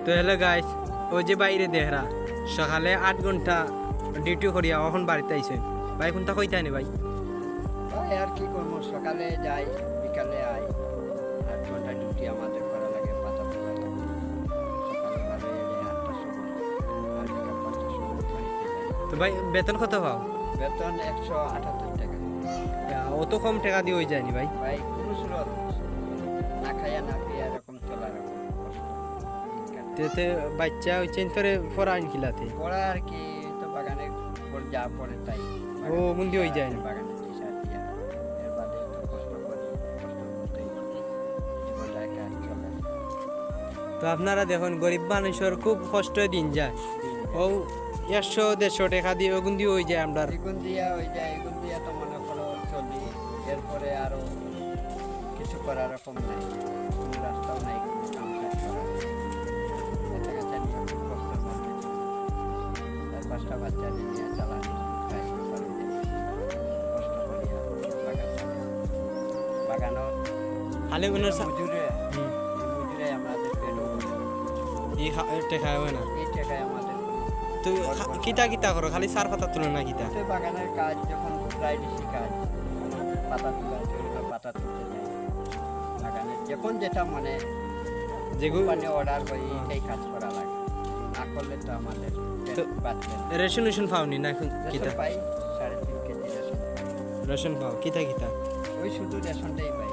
তো hello guys, ওই যে বাইরে দেহরা সকালে 8 ঘন্টা ডিউটি করিয়া এখন বাড়িতে আইছে। ভাই কোনটা কইতে আনি ভাই? ভাই আর কি করবো, সকালে যাই বিকালে আই। 8 ঘন্টা ডিউটি আমাদের করা লাগে, পাতা তোলা লাগে। সকালে ভালো এলে 8টার সময় আর বিকাল 5টার সময় বাড়িতে যাই। তো ভাই বেতন কত পাও? বেতন 178 টাকা। অত কম টাকা দিয়ে হয়ে যায়নি ভাই। ভাই কোনো সুরত না খাইয়া না পিয়া এরকম চলার কষ্ট। তেতে বাচ্চা ওই চেন করে পড়া আইন খিলাতে পড়া আর কি, তো বাগানে যা পড়ে তাই। ও, মুন্দি হয়ে যায় না। বাগানে টিশার্ট দিয়া এর বাদে তো কষ্ট করি, কষ্ট করতেই জীবনটা একা চলে। তো আপনারা দেখুন গরিব মানুষের খুব কষ্ট দিন যায়। ও 100-150 টাকা দিয়ে ওগুন দিয়ে হয়ে যায় আমরা। এগুন দিয়া ওই যায়, এগুন দিয়া তো মনে করো চলি। এরপরে আরো কিছু করার রকম নাই, কোনো রাস্তাও নাই, কোনো কাম কাজ করার। বাচ্চা কাচ্চা নিয়ে খুব কষ্টের মধ্যে চলি। 4-5টা বাচ্চা নিয়ে চালানি খাই কষ্ট করিয়া বাগান চালাই। বাগানও খালি ওনার মজুরে মজুরে আমাদের পেটও ভরে। টাকা হয় না। এই টাকায় আমাদের তো কিতা কিতা করো, খালি সার পাতা তুলো না কিতা? তো বাগানের কাজ যখন প্রায় বেশি কাজ, পাতা তোলা জরুরি, পাতা তুলতে যাই বাগানে। যখন যেটা মানে যেগুলো কোম্পানি অর্ডার করি এই কাজ করা লাগে, না করলে তো আমাদের তো বাঁচবে না। রেশন পাওনি না এখন কিতা? রেশন পাই 3.5 কেজি রেশন। রেশন পাও কিতা কিতা? ওই শুধু রেশনটাই পাই।